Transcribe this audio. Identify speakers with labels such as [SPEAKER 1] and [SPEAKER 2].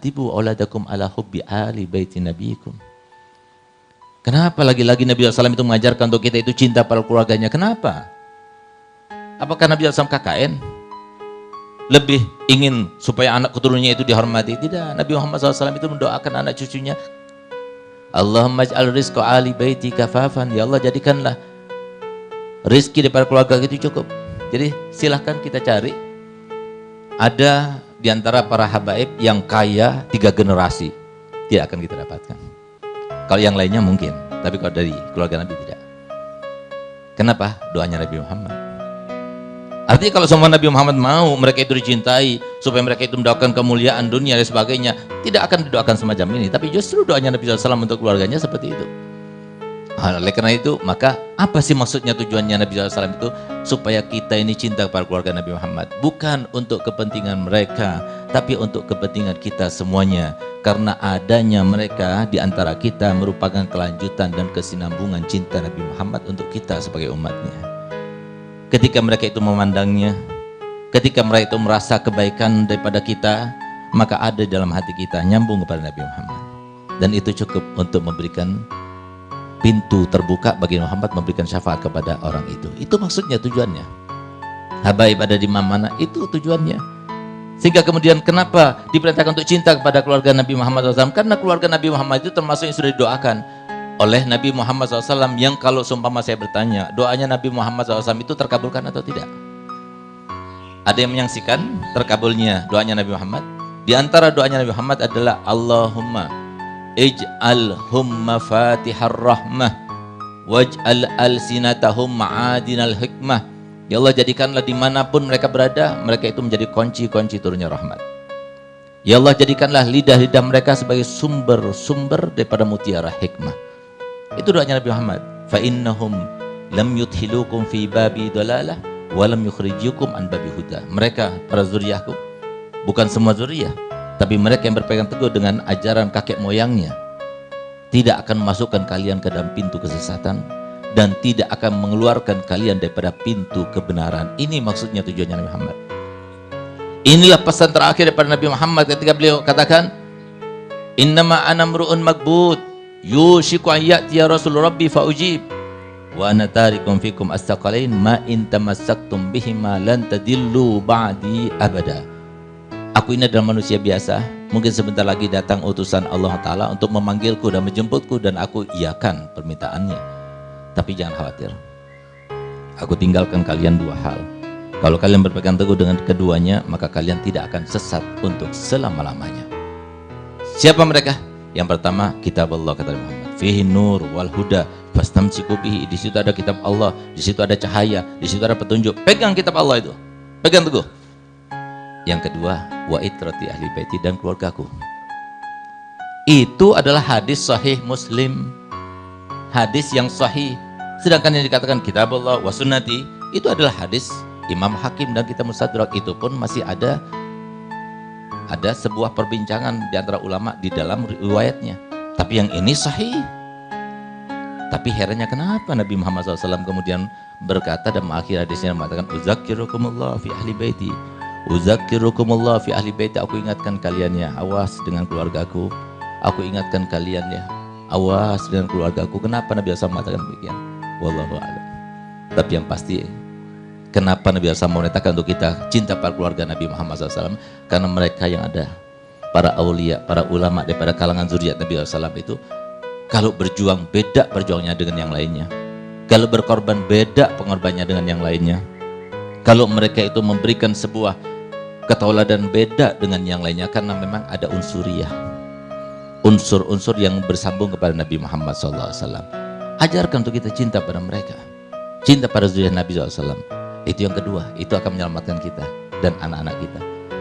[SPEAKER 1] addibu auladakum ala hubbi ali baiti nabiyikum. Kenapa lagi-lagi Nabi SAW itu mengajarkan untuk kita itu cinta pada keluarganya? Kenapa? Apakah Nabi SAW KKN? Lebih ingin supaya anak keturunannya itu dihormati? Tidak. Nabi Muhammad SAW itu mendoakan anak cucunya, Allahumma ij'al rizqa ali baiti kafafan. Ya Allah, jadikanlah rizki daripada keluarga itu cukup. Jadi silahkan kita cari. Ada di antara para habaib yang kaya 3 generasi, tidak akan kita dapatkan. Kalau yang lainnya mungkin, tapi kalau dari keluarga Nabi tidak. Kenapa? Doanya Nabi Muhammad. Artinya kalau semua Nabi Muhammad mau mereka itu dicintai, supaya mereka itu mendapatkan kemuliaan dunia dan sebagainya, tidak akan didoakan semacam ini. Tapi justru doanya Nabi SAW untuk keluarganya seperti itu. Oleh karena itu, maka apa sih maksudnya tujuannya Nabi SAW itu? Supaya kita ini cinta kepada keluarga Nabi Muhammad. Bukan untuk kepentingan mereka, tapi untuk kepentingan kita semuanya. Karena adanya mereka di antara kita merupakan kelanjutan dan kesinambungan cinta Nabi Muhammad untuk kita sebagai umatnya. Ketika mereka itu memandangnya, ketika mereka itu merasa kebaikan daripada kita, maka ada dalam hati kita nyambung kepada Nabi Muhammad. Dan itu cukup untuk memberikan pintu terbuka bagi Muhammad memberikan syafaat kepada orang itu. Itu maksudnya, tujuannya. Habaib ada di mana, itu tujuannya. Sehingga kemudian kenapa diperintahkan untuk cinta kepada keluarga Nabi Muhammad SAW? Karena keluarga Nabi Muhammad itu termasuk yang sudah didoakan oleh Nabi Muhammad SAW, yang kalau seumpama saya bertanya, doanya Nabi Muhammad SAW itu terkabulkan atau tidak? Ada yang menyaksikan terkabulnya doanya Nabi Muhammad? Di antara doanya Nabi Muhammad adalah Allahumma ij'alhum mafatihar rahmah waj'al alsinatahum ma'adinal hikmah. Ya Allah, jadikanlah dimanapun mereka berada, mereka itu menjadi kunci-kunci turunnya rahmat. Ya Allah, jadikanlah lidah-lidah mereka sebagai sumber-sumber daripada mutiara hikmah. Itu doanya Nabi Muhammad. Fa innahum lam yudhilukum fi babi dalalah wa lam yukhrijukum an babi huda. Mereka para zuriyahku, bukan semua zuriyah, tapi mereka yang berpegang teguh dengan ajaran kakek moyangnya, tidak akan memasukkan kalian ke dalam pintu kesesatan dan tidak akan mengeluarkan kalian daripada pintu kebenaran. Ini maksudnya tujuannya Nabi Muhammad. Inilah pesan terakhir daripada Nabi Muhammad ketika beliau katakan, innama ana mru'un magbud yushiku an ya'tiya rasul rabbi fa ujib wa ana tarikum fikum astaqalain ma in tamassaktum bihima lan tadillu ba'di abada. Aku ini adalah manusia biasa, mungkin sebentar lagi datang utusan Allah Ta'ala untuk memanggilku dan menjemputku, dan aku iakan permintaannya. Tapi jangan khawatir, aku tinggalkan kalian 2 hal. Kalau kalian berpegang teguh dengan keduanya, maka kalian tidak akan sesat untuk selama-lamanya. Siapa mereka? Yang pertama, kitab Allah, kata Muhammad, fihi nur wal huda fastamsiku bihi. Di situ ada kitab Allah, di situ ada cahaya, di situ ada petunjuk. Pegang kitab Allah itu, pegang teguh. Yang kedua, wa itrati ahli baiti, dan keluargaku. Itu adalah hadis sahih Muslim, hadis yang sahih. Sedangkan yang dikatakan kitab Allah wa sunnati, itu adalah hadis Imam Hakim dan kitab Mustadrak. Itu pun masih ada sebuah perbincangan di antara ulama di dalam riwayatnya. Tapi yang ini sahih. Tapi herannya kenapa Nabi Muhammad SAW kemudian berkata dan mengakhiri hadisnya mengatakan, uzakkirukumullah fi ahli baiti, uzakkirukumullah fi ahli baiti. Aku ingatkan kalian ya, awas dengan keluargaku. Aku ingatkan kalian ya, awas dengan keluargaku. Kenapa Nabi SAW mengatakan demikian? Wallahu a'lam. Tapi yang pasti, kenapa Nabi SAW memerintahkan untuk kita cinta pada keluarga Nabi Muhammad SAW? Karena mereka yang ada, para aulia, para ulama daripada kalangan zuriat Nabi SAW itu, kalau berjuang beda perjuangannya dengan yang lainnya. Kalau berkorban beda pengorbanannya dengan yang lainnya. Kalau mereka itu memberikan sebuah ketauladan beda dengan yang lainnya, karena memang ada unsuriyah, unsur-unsur yang bersambung kepada Nabi Muhammad SAW. Ajarkan untuk kita cinta pada mereka, cinta pada zuriat Nabi SAW. Itu yang kedua, itu akan menyelamatkan kita dan anak-anak kita.